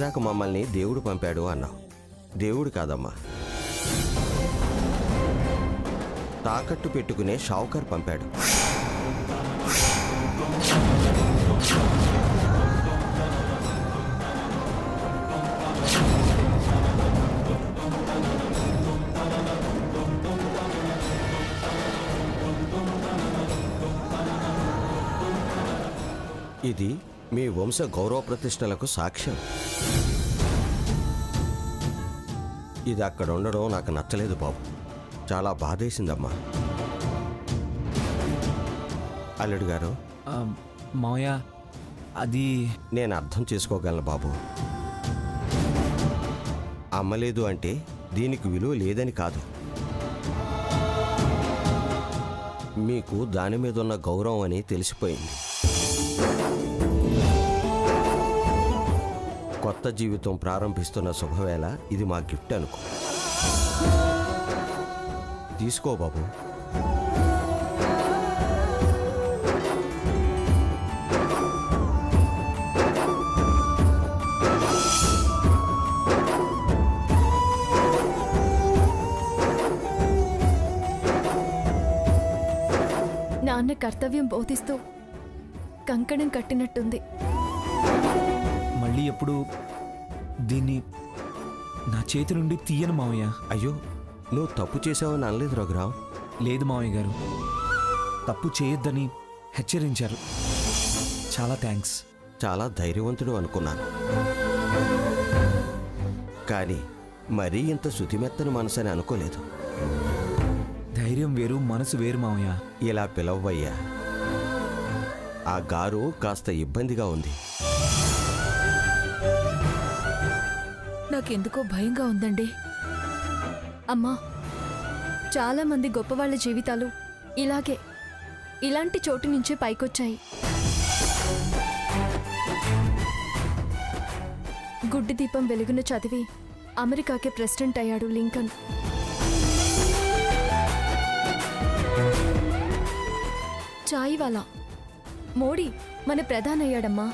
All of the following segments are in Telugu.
ఇందాక మమ్మల్ని దేవుడు పంపాడు అన్నావు. దేవుడు కాదమ్మా, తాకట్టు పెట్టుకునే షావుకార్ పంపాడు. ఇది మీ వంశ గౌరవ ప్రతిష్టలకు సాక్ష్యం. ఇది అక్కడ ఉండడం నాకు నచ్చలేదు బాబు, చాలా బాధేసిందమ్మా. అల్లుడు గారు, మావయ్య అది నేను అర్థం చేసుకోగలను బాబు. అమ్మలేదు అంటే దీనికి విలువ లేదని కాదు, మీకు దాని మీద ఉన్న గౌరవం అని తెలిసిపోయింది. కొత్త జీవితం ప్రారంభిస్తున్న శుభవేళ ఇది మా గిఫ్ట్ అనుకో. తీసుకో బాబు. నాన్న కర్తవ్యం బోధిస్తూ కంకణం కట్టినట్టుంది. మళ్ళీ ఎప్పుడు దీన్ని నా చేతి నుండి తీయను మావయ్య. అయ్యో, నువ్వు తప్పు చేసావని అనలేదు రఘురాం. లేదు మావయ్య గారు, తప్పు చేయొద్దని హెచ్చరించారు. చాలా థ్యాంక్స్. చాలా ధైర్యవంతుడు అనుకున్నాను, కానీ మరీ ఇంత శుతిమెత్తని మనసని అనుకోలేదు. ధైర్యం వేరు, మనసు వేరు మావయ్య. ఇలా పిలవయ్యా. ఆ గారు కాస్త ఇబ్బందిగా ఉంది. నాకెందుకో భయంగా ఉందండి. అమ్మా, చాలా మంది గొప్పవాళ్ల జీవితాలు ఇలాంటి చోటు నుంచే పైకొచ్చాయి. గుడ్డి దీపం వెలుగున చదివి అమెరికాకే ప్రెసిడెంట్ అయ్యాడు లింకన్. చాయ్ వాలా మోడీ మన ప్రధాని అయ్యాడమ్మా.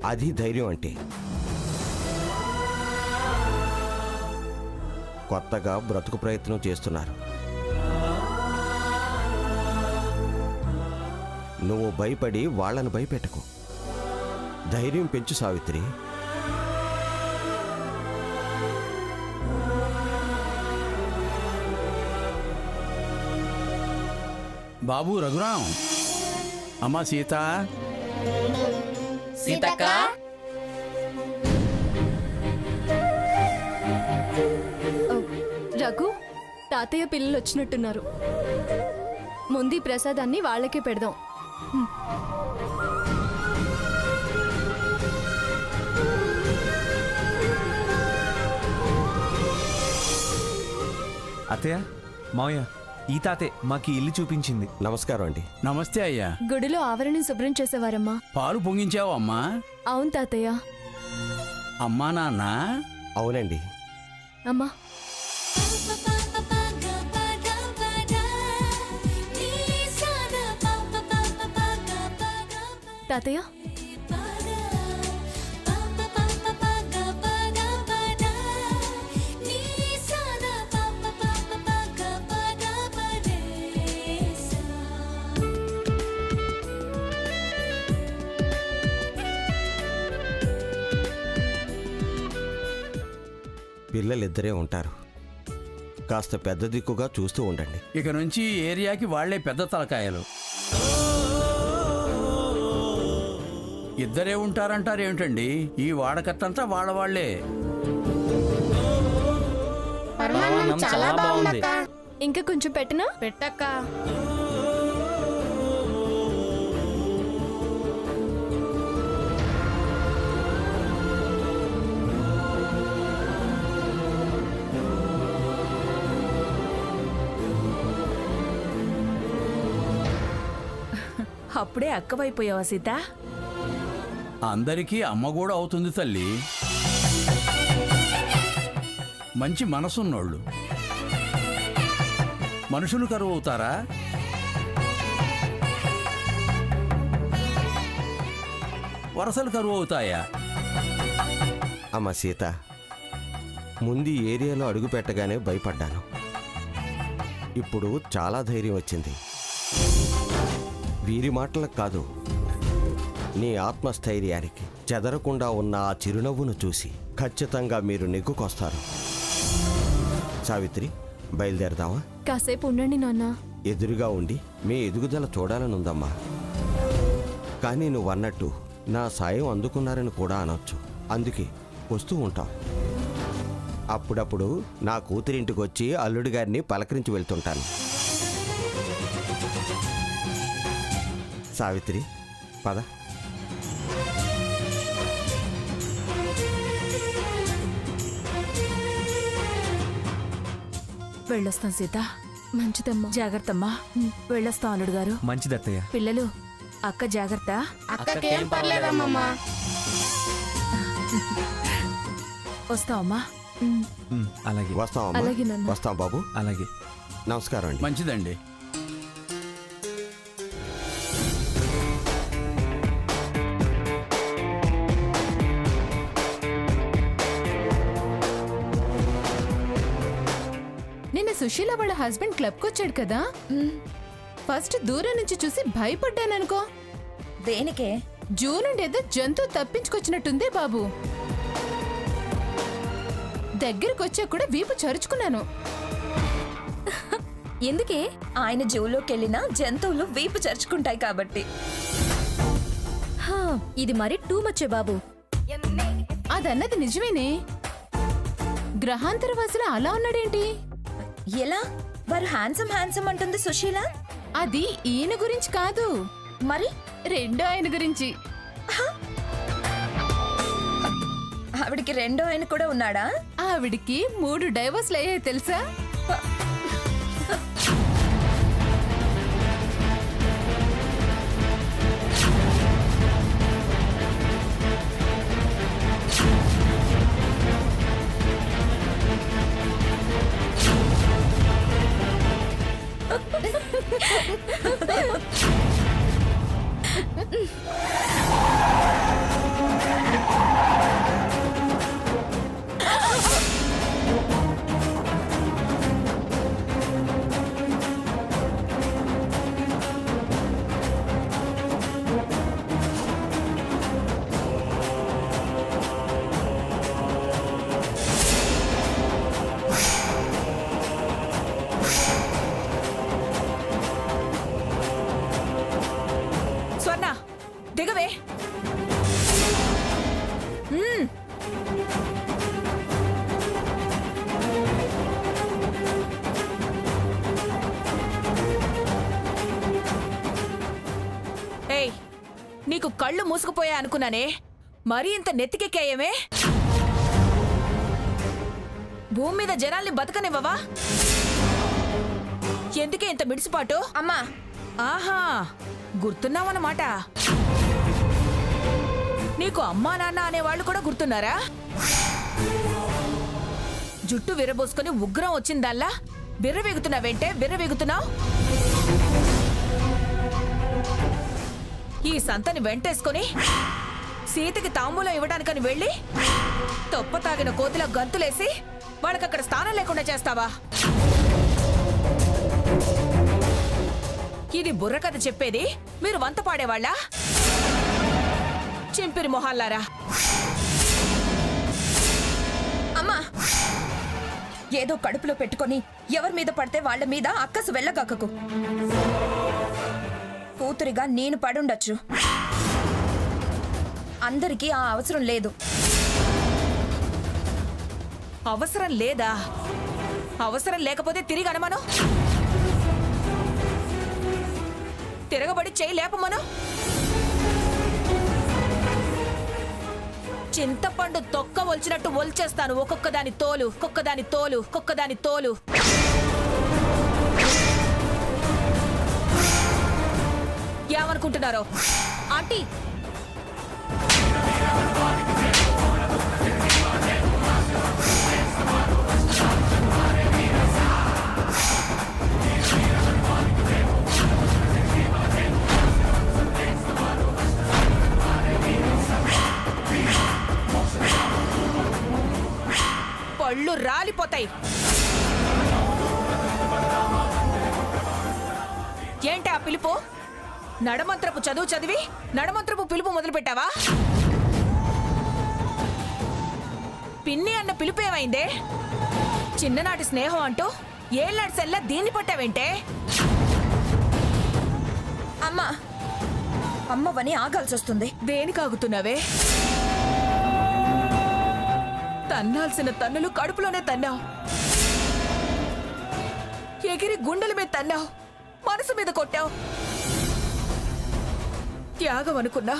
అది ధైర్యం అంటే. కొత్తగా బ్రతుకు ప్రయత్నం చేస్తున్నారు. నువ్వు భయపడి వాళ్ళను భయపెట్టకు. ధైర్యం పెంచు సావిత్రి. బాబు రఘురాం, అమ్మా సీత. సీతక్క, రఘు, తాతయ్య పిల్లలు వచ్చినట్టున్నారు. ముందు ఈ ప్రసాదాన్ని వాళ్ళకే పెడదాం. అత్తయ్య, మావయ్య, ఈ తాతే మాకు ఇల్లు చూపించింది. నమస్కారం అండి. నమస్తే అయ్యా. గుడిలో ఆవరణం శుభ్రం చేసేవారమ్మా. పాలు పొంగించావు అమ్మా? అవును తాతయ్య. అమ్మా నాన్న? అవునండి. అమ్మా, తాతయ్య, పిల్లలిద్దరే ఉంటారు, కాస్త పెద్ద దిక్కుగా చూస్తూ ఉండండి. ఇక నుంచి ఈ ఏరియాకి వాళ్లే పెద్ద తలకాయలు. ఇద్దరే ఉంటారంటారేమిటండి? ఈ వాడకట్టంతా వాళ్లే. చాలా బాగుంది. ఇంకా కొంచెం పెట్టనా? పెట్టక్క. అప్పుడే అక్కవైపోయావా సీత? అందరికీ అమ్మ కూడా అవుతుంది తల్లి. మంచి మనసున్నోళ్ళు మనుషులు కరువు అవుతారా? వరసలు కరువు అవుతాయా? అమ్మ సీత, ముందు ఈ ఏరియాలో అడుగు పెట్టగానే భయపడ్డాను. ఇప్పుడు చాలా ధైర్యం వచ్చింది. వీరి మాటలకు కాదు, నీ ఆత్మస్థైర్యానికి చెదరకుండా ఉన్న ఆ చిరునవ్వును చూసి ఖచ్చితంగా మీరు నెగ్గుకొస్తారు. సావిత్రి, బయలుదేరదామా? కాసేపు ఉండండి నాన్న. ఎదురుగా ఉండి మీ ఎదుగుదల చూడాలనుందమ్మా. కానీ నువ్వన్నట్టు నా సాయం అందుకున్నారని కూడా అనొచ్చు. అందుకే వస్తూ ఉంటాం. అప్పుడప్పుడు నా కూతురింటికి వచ్చి అల్లుడి గారిని పలకరించి వెళ్తుంటాను. సావిత్రి, పద. వెళ్ళొస్తాం సీత. మంచిదమ్మా. జాగ్రత్తమ్మా. వెళ్ళొస్తాం అల్లుడు గారు. మంచిదత్తయ్య. పిల్లలు, అక్క జాగ్రత్త. అక్కకేం పర్లేదమ్మమ్మ. వస్తావమ్మా. అలాగే. వస్తామమ్మా. అలాగే నాన్న. వస్తాం బాబు. అలాగే. నమస్కారం అండి. మంచిదండి. నిన్న సుశీల వాళ్ళ హస్బెండ్ క్లబ్కి వచ్చాడు కదా. ఫస్ట్ దూరం నుంచి చూసి భయపడ్డాననుకో. దేనికే? జూ నుండి ఏదో జంతువు తప్పించుకొచ్చినట్టుందే బాబు. దగ్గరికి వచ్చా కూడా వీపు చరుచుకున్నాను. ఎందుకే? ఆయన జూలోకి వెళ్ళినా జంతువులు వీపు చరుచుకుంటాయి కాబట్టి. ఇది మరి టూ మచ్చే బాబు. అదన్నది నిజమేనే. గ్రహాంతర వాసులు అలా ఉన్నాడేంటి? ఎలా? వారు హ్యాండ్సమ్ అంటుంది సుశీల. అది ఈయన గురించి కాదు, మరి రెండో ఆయన గురించి. ఆవిడికి రెండో ఆయన కూడా ఉన్నాడా? ఆవిడికి 3 డైవర్స్లు అయ్యాయి తెలుసా? స్వర్ణ, దిగవే. ఏయ్, నీకు కళ్ళు మూసుకుపోయా అనుకున్నానే, మరీ ఇంత నెత్తికెక్కాయేమే? భూమి మీద జనాల్ని బతకనివ్వవా? ఎందుకే ఇంత మిడిసిపాటు? అమ్మా, ఆహా, గుర్తున్నావన్నమాట. నీకు అమ్మా నాన్న అనేవాళ్ళు కూడా గుర్తున్నారా? జుట్టు విరబోసుకొని ఉగ్రం వచ్చిందల్లా బిర్రవీగుతున్నావేంటే? బిర్రవీగుతున్నావు. ఈ సంతని వెంటేసుకొని సీతకి తాంబూలం ఇవ్వడానికని వెళ్ళి తొప్ప తాగిన కోతిలా గంతులేసి వాళ్ళకక్కడ స్థానం లేకుండా చేస్తావా? ఇది బుర్రకథ చెప్పేది మీరు వంత పాడేవాళ్ళ? చింపిరి మొహాల్లారా. అమ్మా, ఏదో కడుపులో పెట్టుకొని ఎవరి మీద పడితే వాళ్ళ మీద అక్కసు వెళ్ళగక్కకు. కూతురిగా నేను పడుండొచ్చు, అందరికీ ఆ అవసరం లేదు. అవసరం లేదా? అవసరం లేకపోతే తిరిగి అనమను, తిరగబడి చేయి లేపమను. చింతపండు తొక్క ఒలిచినట్టు ఒలిచేస్తాను. ఒక్కొక్కదాని తోలు, ఒక్కొక్కదాని తోలు, ఒక్కొక్కదాని తోలు. ఏమనుకుంటున్నారో? ఆంటీ, పళ్ళు రాలిపోతాయి. ఏంటి ఆ పిలుపు? నడమంత్రపు చదువు చదివి నడమంత్రపు పిలుపు మొదలుపెట్టావా? పిన్ని అన్న పిలుపు ఏమైందే? చిన్ననాటి స్నేహం అంటూ ఏళ్ళాడి సెల్లా దీన్ని పట్టావేంటే? అమ్మా అమ్మవని ఆగాల్సి వస్తుంది. దేనికి ఆగుతున్నావే? తన్నాల్సిన తన్నులు కడుపులోనే తన్నావు, ఎగిరి గుండెల మీద తన్నావు, మనసు మీద కొట్టావు. త్యాగం అనుకున్నా,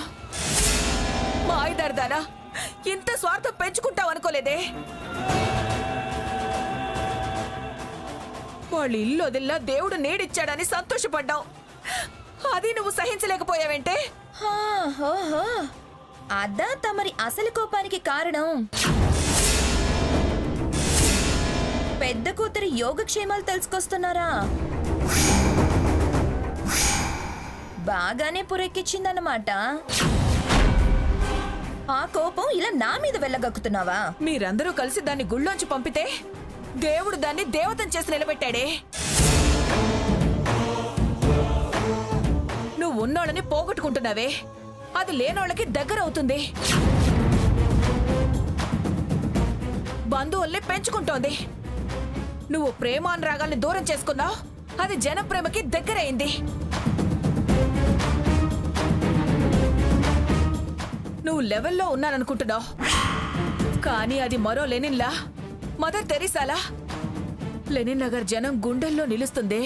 మాయదారదానా ఇంత స్వార్థం పెంచుకుంటావు అనుకోలేదే. వాళ్ళు ఇల్లు వదిల్లా దేవుడు నీడిచ్చాడని సంతోషపడ్డావు. అది నువ్వు సహించలేకపోయావేంటే? ఓహో, అదా తమరి అసలు కోపానికి కారణం. పెద్ద కూతురి యోగక్షేమాలు తెలుసుకొస్తున్నారా? బాగానే పురెక్కిచ్చిందన్నమాట. ఆ కోపం ఇలా నా మీద వెళ్ళగక్కుతున్నావా? మీరందరూ కలిసి దాన్ని గుళ్ళోంచి పంపితే దేవుడు దాన్ని దేవతను చేసి నిలబెట్టాడే. నువ్వు ఉన్నోళ్ళని పోగొట్టుకుంటున్నావే, అది లేనోళ్ళకి దగ్గర అవుతుంది. బంధువుల్ని పెంచుకుంటోంది. నువ్వు ప్రేమానురాగాల్ని దూరం చేసుకున్నావు, అది జన ప్రేమకి దగ్గరైంది. నువ్వు లెవెల్లో ఉన్నాననుకుంటున్నావు, కానీ అది మరో లెనిన్లా, మదర్ తెరీసాలా లెనిన్ నగర్ జనం గుండెల్లో నిలుస్తుంది.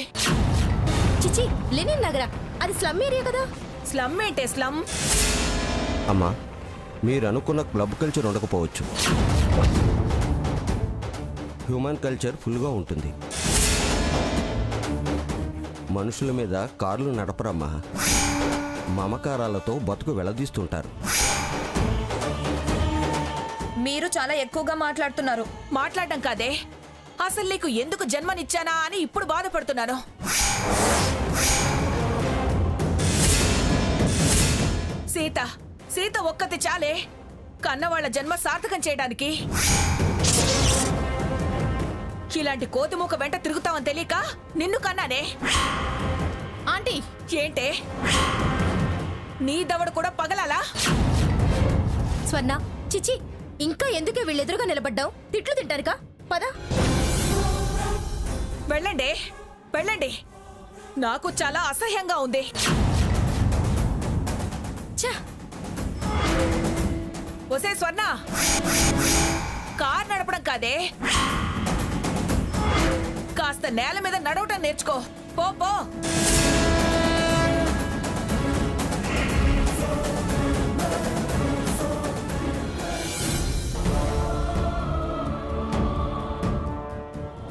చిచి, లెనిన్ నగర అది స్లమ్ ఏరియా కదా. స్లమ్ ఏంటే స్లమ్? అమ్మా, మీరు అనుకున్న క్లబ్ కల్చర్ ఉండకపోవచ్చు, హ్యూమన్ కల్చర్ ఫుల్గా ఉంటుంది. మనుషుల మీద కార్లు నడపరమ్మా, మమకారాలతో బతుకు వెళ్లదీస్తుంటారు. మీరు చాలా ఎక్కువగా మాట్లాడుతున్నారు. మాట్లాడడం కాదే, అసలు నీకు ఎందుకు జన్మనిచ్చానా అని ఇప్పుడు బాధపడుతున్నాను. సీత సీత ఒక్కతి చాలే కన్నవాళ్ల జన్మ సార్థకం చేయడానికి. ఇలాంటి కోతిమూక వెంట తిరుగుతావని తెలియక నిన్ను కన్నానే. ఆంటీ, ఏంటే నీ దవడ కూడా పగలాలా? స్వర్ణ, చిచి, ఇంకా ఎందుకే వీళ్ళెదురుగా నిలబడ్డావు? తిట్లు తింటారుగా, పద. వెళ్ళండి వెళ్ళండి, నాకు చాలా అసహ్యంగా ఉంది. ఛ, ఒసే స్వర్ణ, కార్ నడపడం కాదే, కాస్త నేల మీద నడవటం నేర్చుకో. పో పో.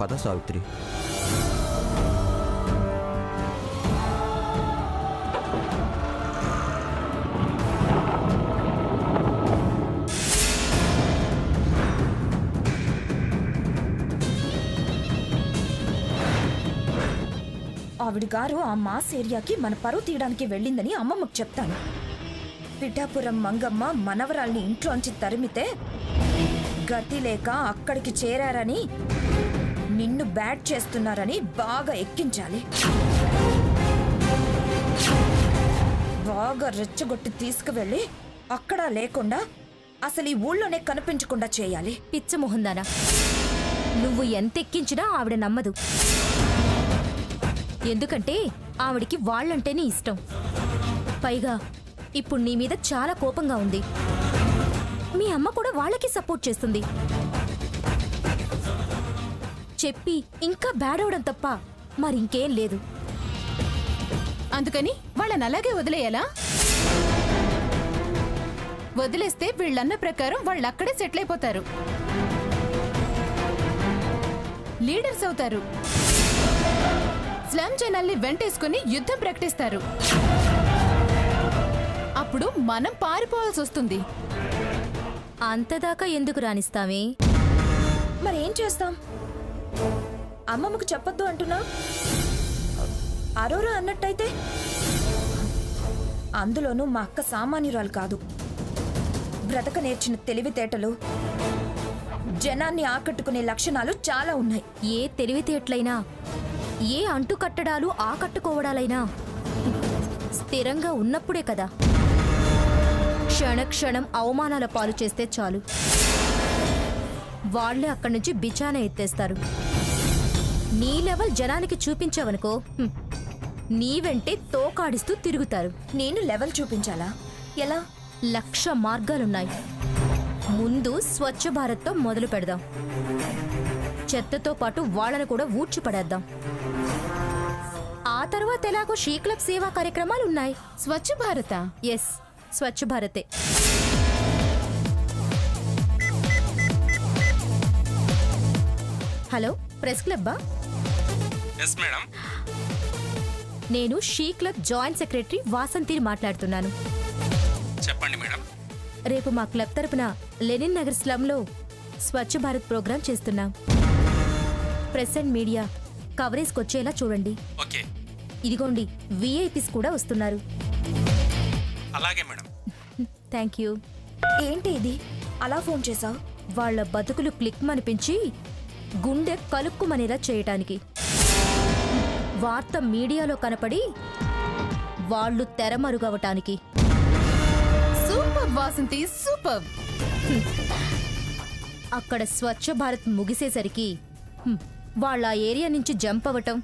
పద సావిత్రి. ఆవిడ గారు ఆ మాస్ ఏరియాకి మన పరువు తీయడానికి వెళ్ళిందని అమ్మమ్మకు చెప్తాను. పిఠాపురం మంగమ్మ మనవరాల్ని ఇంట్లోంచి తరిమితే గతి లేక అక్కడికి చేరారని, నిన్ను బ్యాట్ చేస్తున్నారని బాగా ఎక్కించాలి. బాగా రెచ్చగొట్టి తీసుకువెళ్ళి అక్కడ లేకుండా అసలు ఈ ఊళ్ళోనే కనిపించకుండా చేయాలి. పిచ్చ మొహందానా, నువ్వు ఎంత ఎక్కించినా ఆవిడ నమ్మదు. ఎందుకంటే ఆవిడికి వాళ్ళంటేనే ఇష్టం. పైగా ఇప్పుడు నీ మీద చాలా కోపంగా ఉంది. మీ అమ్మ కూడా వాళ్ళకి సపోర్ట్ చేస్తుంది. చెప్పి ఇంకా బ్యాడ్ అవడం తప్ప మరింకేం లేదు. అందుకని వాళ్ళని అలాగే వదిలేయాలా? వదిలేస్తే వీళ్ళన్న ప్రకారం వాళ్ళు అక్కడే సెటిల్ అయిపోతారు, లీడర్స్ అవుతారు, స్లమ్ జనాల్ని వెంటేసుకుని యుద్ధం ప్రకటిస్తారు. అప్పుడు మనం పారిపోవాల్సి వస్తుంది. అంతదాకా ఎందుకు రాణిస్తావే? మరేం చేస్తాం? అమ్మమ్మకు చెప్పొద్దు అంటున్నా. అరోరా అన్నట్టయితే, అందులోనూ మా అక్క సామాన్యురాలు కాదు. బ్రతక నేర్చిన తెలివితేటలు, జనాన్ని ఆకట్టుకునే లక్షణాలు చాలా ఉన్నాయి. ఏ తెలివితేటలైనా, ఏ అంటుకట్టడాలు ఆకట్టుకోవడాలైనా స్థిరంగా ఉన్నప్పుడే కదా. క్షణక్షణం అవమానాల పాలు చేస్తే చాలు, వాళ్లే అక్కడి నుంచి బిచాన ఎత్తేస్తారు. నీ లెవెల్ జనానికి చూపించావనుకో, నీ వెంటే తోకాడిస్తూ తిరుగుతారు. నేను లెవెల్ చూపించాలా? ఎలా? 1,00,000 మార్గాలున్నాయి. ముందు స్వచ్ఛ భారత్తో మొదలు పెడదాం. చెత్తతో పాటు వాళ్ళను కూడా ఊడ్చి పడేద్దాం. ఆ తర్వాత ఎలాగో షీ క్లబ్ సేవా కార్యక్రమాలు ఉన్నాయి. స్వచ్ఛ భారత. ఎస్, స్వచ్ఛ భారతే. హలో, ప్రెస్ క్లబ్బా? Yes madam. నేను షీ క్లబ్ జాయింట్ సెక్రటరీ వాసంతిని మాట్లాడుతున్నాను. చెప్పండి మేడం. రేపు మా క్లబ్ తరపున లెనిన్ నగర్ స్లమ్లో స్వచ్ఛ భారత్ ప్రోగ్రాం చేస్తున్నాం. ప్రెస్ అండ్ మీడియా కవరేజ్కి వచ్చేలా చూడండి. ఓకే. ఇదిగోండి, విఐపీస్ కూడా వస్తున్నారు. అలాగే మేడం. Thank you. ఏంటి ఇది అలా ఫోన్ చేసావు? వాళ్ళ బతుకులు క్లిక్ మనిపించి గుండె కలుక్కుమనేలా చేయటానికి. వార్త మీడియాలో కనపడి వాళ్ళు తెరమరుగవటానికి. Super Vasanthi, super. అక్కడ స్వచ్ఛ భారత్ ముగిసేసరికి వాళ్ళ ఏరియా నుంచి జంప్ అవ్వటం,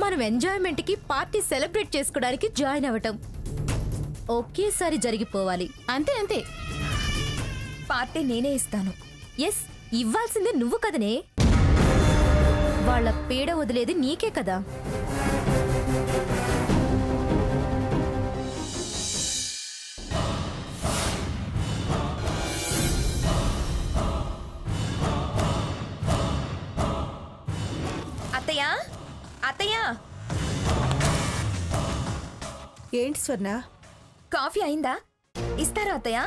మనం ఎంజాయ్మెంట్కి పార్టీ సెలబ్రేట్ చేసుకోవడానికి జాయిన్ అవ్వటం ఒకేసారి జరిగిపోవాలి. అంతే అంతే. పార్టీ నేనే ఇస్తాను. ఎస్, ఇవ్వాల్సిందే నువ్వు కదనే. వాళ్ళ పీడ వదిలేది నీకే కదా. అత్తయ్య, అత్తయ్య, ఏంటి స్వర్ణ? కాఫీ అయిందా? ఇస్తారా అత్తయ్య?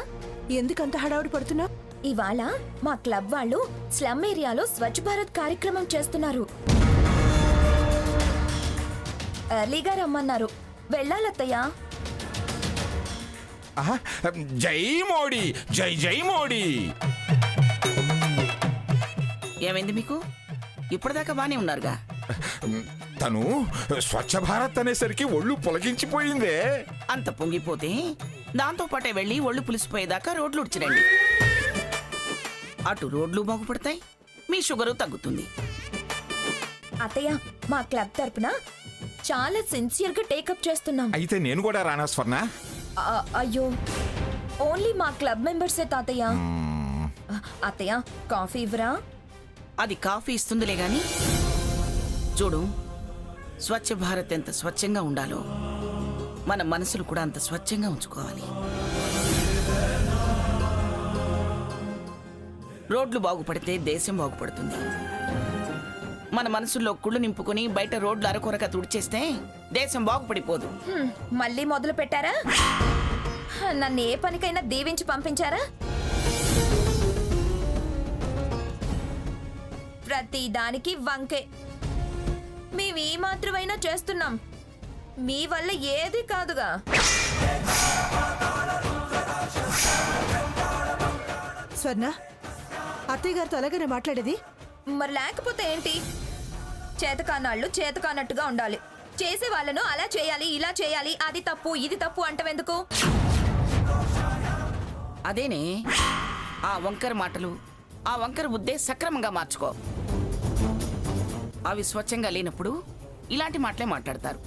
ఎందుకంత హడావుడి పడుతున్నావు? ఇవాళ మా క్లబ్ వాళ్ళు స్లమ్ ఏరియాలో స్వచ్ఛ భారత్ కార్యక్రమం చేస్తున్నారు. ఎర్లీగా రమ్మన్నారు. వెళ్ళాలత్తయ్య. జై మోడీ, జై జై మోడీ. ఏమైంది మీకు? ఇప్పటిదాకా బానే ఉన్నారుగా. తను స్వచ్ఛ భారత్ అనేసరికి ఒళ్ళు పొలగించిపోయిందే. అంత పొంగిపోతే దాంతో పాటే వెళ్ళి ఒళ్ళు పులిసిపోయేదాకా రోడ్లు ఉడ్చిరండి. అటు రోడ్లు బాగుపడతాయి, మీ షుగరు తగ్గుతుంది. అత్తయ్య, మా క్లబ్ తరపున చాలా సిన్సియర్ గా టేకప్ చేస్తున్నాం. అయితే నేను కూడా రానా స్వర్ణ? అయ్యో, ఓన్లీ మా క్లబ్ మెంబర్సే తాతయ్య. అత్తయ్య, కాఫీ ఇవ్వరా? అది కాఫీ ఇస్తుందిలే గాని చూడు, స్వచ్ఛ భారత్ ఎంత స్వచ్ఛంగా ఉండాలో మన మనసులు కూడా అంత స్వచ్ఛంగా ఉంచుకోవాలి. రోడ్లు బాగుపడితే దేశం బాగుపడుతుంది. మన మనసుల్లో కుళ్ళు నింపుకుని బయట రోడ్లు అరకొరక తుడిచేస్తే దేశం బాగుపడిపోదు. మళ్ళీ మొదలు పెట్టారా? నన్ను ఏ పనికైనా దీవించి పంపించారా? ప్రతి దానికి వంకే. మేము ఈ మాత్రమైనా చేస్తున్నాం, మీ వల్ల ఏది కాదుగా. స్వర్ణ, అత్తయ్య గారితో అలాగనే మాట్లాడేది? మరి లేకపోతే ఏంటి? చేతకానాళ్ళు చేతకానట్టుగా ఉండాలి. చేసే వాళ్ళను అలా చేయాలి, ఇలా చేయాలి, అది తప్పు ఇది తప్పు అంటవెందుకు? అదేనే ఆ వంకర మాటలు, ఆ వంకర బుద్ధే సక్రమంగా మార్చుకో. అవి స్వచ్ఛంగా లేనప్పుడు ఇలాంటి మాటలే మాట్లాడతారు.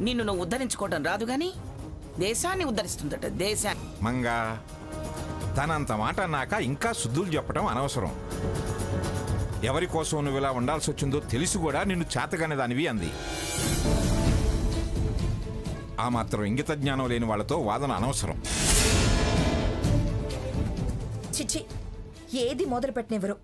నిన్ను నువ్వు ఉద్ధరించుకోవడం రాదు గాని దేశాన్ని ఉద్ధరిస్తుందట. దేశాన్ని. మంగా, తనంత మాట అన్నాక ఇంకా శుద్ధులు చెప్పడం అనవసరం. ఎవరి కోసం నువ్వు ఇలా ఉండాల్సి వచ్చిందో తెలిసి కూడా నిన్ను చేతగానే దానివి అంది. ఆ మాత్రం ఇంగిత జ్ఞానం లేని వాళ్ళతో వాదన అనవసరం. చిచ్చి, ఏది మొదలు పెట్టినెవరు?